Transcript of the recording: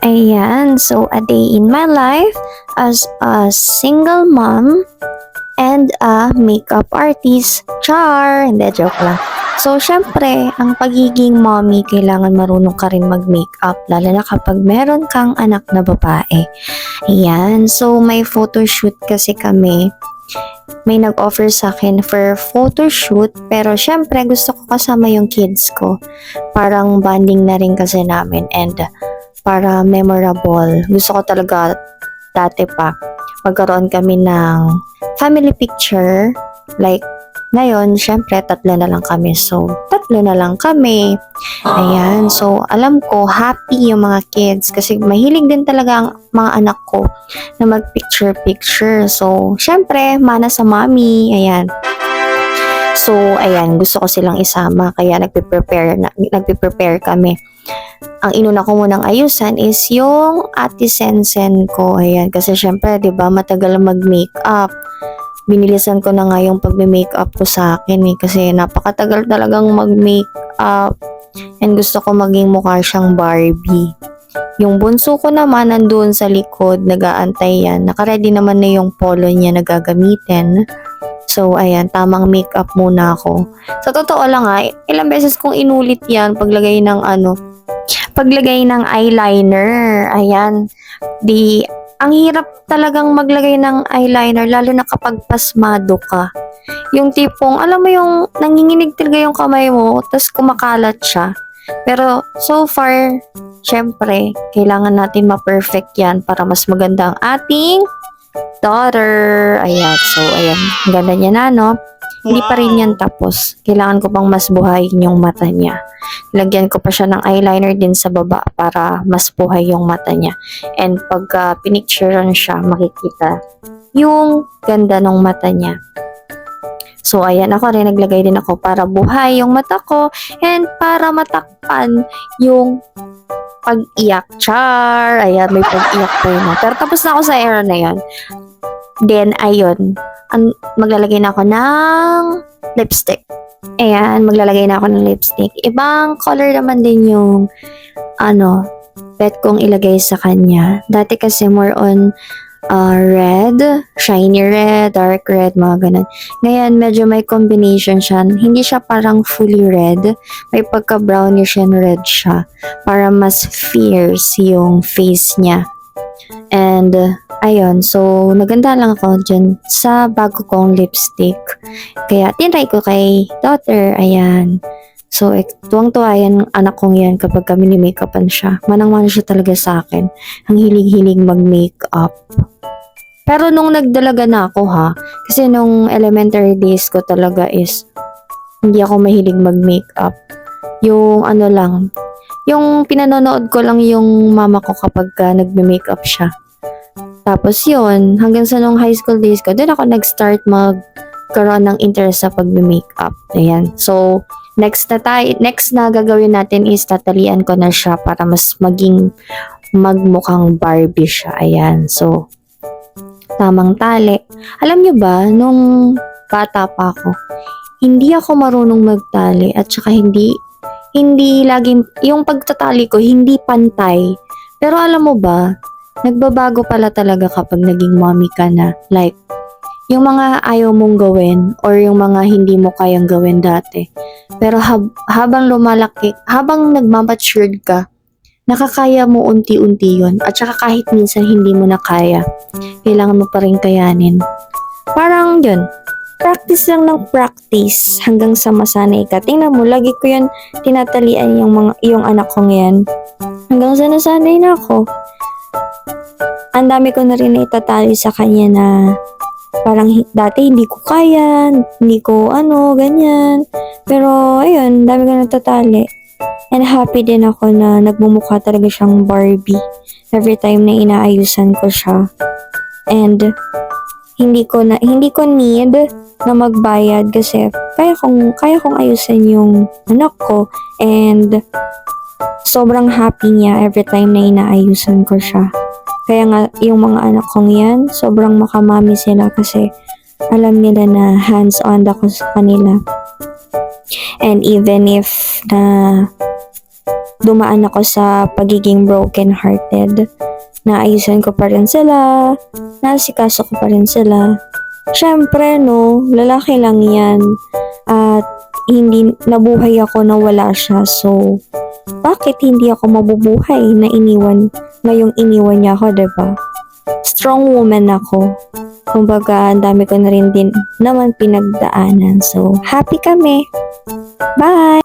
Ayan, so a day in my life as a single mom and a makeup artist. Char! Hindi, joke lang. So, syempre, ang pagiging mommy, kailangan marunong ka rin mag-makeup, lalo na kapag meron kang anak na babae. Ayan, so may photoshoot kasi kami. May nag-offer sa akin for photoshoot, pero syempre, gusto ko kasama yung kids ko. Parang bonding na rin kasi namin and para memorable. Gusto ko talaga dati pa magkaroon kami ng family picture. Like, ngayon, syempre, tatlo na lang kami. So, tatlo na lang kami. Ayan. So, alam ko, happy yung mga kids kasi mahilig din talaga ang mga anak ko na mag-picture-picture. So, syempre, mana sa mommy. Ayan. So, ayan, gusto ko silang isama. Kaya nagpe-prepare kami. Ang inuna ko munang ayusan is yung ate Sensen ko. Ayan, kasi syempre, 'di ba, matagal mag-makeup. Binilisan ko na nga yung pagme-makeup ko sa akin kasi napakatagal talagang mag-makeup. And gusto ko maging mukha siyang Barbie. Yung bunso ko naman nandoon sa likod, nag-aantay yan. Naka-ready naman na yung polo niya na gagamitin. So, ayan, tamang makeup muna ako. Sa totoo lang ilang beses kong inulit yan paglagay ng eyeliner. Ayan. Ang hirap talagang maglagay ng eyeliner lalo na kapag pasmado ka. Yung tipong, alam mo yung nanginginig talaga yung kamay mo, tapos kumakalat siya. Pero so far, syempre, kailangan natin ma-perfect yan para mas maganda ang ating daughter. Ayan, so ayan, ang ganda niya na, no? Hindi pa rin yan tapos. Kailangan ko pang mas buhayin yung mata niya. Lagyan ko pa siya ng eyeliner din sa baba para mas buhay yung mata niya. And pagka pinicturean siya, makikita yung ganda ng mata niya. So, ayan, ako rin naglagay din ako para buhay yung mata ko and para matakpan yung pag-iyak. Char! Ayan, may pag-iyak pa yun. Pero tapos na ako sa era na yun. Then, ayun, maglalagay na ako ng lipstick. Ayan, maglalagay na ako ng lipstick. Ibang color naman din yung, bet kong ilagay sa kanya. Dati kasi more on red, shiny red, dark red, mga ganun. Ngayon, medyo may combination siya. Hindi siya parang fully red. May pagka-brownish and red siya. Para mas fierce yung face niya. And, ayun, so, naganda lang ako dyan sa bago kong lipstick. Kaya, tinry ko kay daughter, ayan. So, tuwang-tuwa yan, anak kong yan kapag kami ni-makeupan siya. Manang-mana siya talaga sa akin. Ang hilig-hilig mag-makeup. Pero nung nagdalaga na ako kasi nung elementary days ko talaga is, hindi ako mahilig mag-makeup. Yung yung pinanonood ko lang yung mama ko kapag nagme-makeup siya. Tapos yun, hanggang sa nung high school days ko, doon ako nag-start magkaroon ng interest sa pagme-makeup. Ayan. So, next na gagawin natin is tatalian ko na siya para mas maging magmukhang Barbie siya. Ayan. So, tamang tali. Alam nyo ba, nung bata pa ako, hindi ako marunong magtali at saka hindi laging, yung pagtatali ko, hindi pantay. Pero alam mo ba, nagbabago pala talaga kapag naging mommy ka na. Like, yung mga ayaw mong gawin or yung mga hindi mo kayang gawin dati. Pero habang lumalaki, habang nagmamatured ka, nakakaya mo unti-unti yun. At saka kahit minsan hindi mo na kaya, kailangan mo pa rin kayanin. Parang yun, practice lang ng practice hanggang sa masanay ka. Tingnan mo, lagi ko yun tinatalian yung anak kong yan. Hanggang sa nasanay na ako. Ang dami ko na rin itatali sa kanya na parang dati hindi ko kaya, hindi ko ganyan. Pero ayun, dami ko natatali. And happy din ako na nagmumukha talaga siyang Barbie every time na inaayusan ko siya. And hindi ko need na magbayad kasi kaya kong ayusin yung anak ko and sobrang happy niya every time na inaayusan ko siya. Kaya nga yung mga anak kong yan, sobrang makamami sila kasi alam nila na hands-on ako sa kanila. And even if na dumaan ako sa pagiging broken-hearted. Naayusan ko pa rin sila, nasikaso ko pa rin sila. Syempre, no, lalaki lang yan. At hindi nabuhay ako na wala siya. So, bakit hindi ako mabubuhay na ngayong iniwan niya ako, diba? Strong woman ako. Kumbaga, ang dami ko na rin din naman pinagdaanan. So, happy kami. Bye!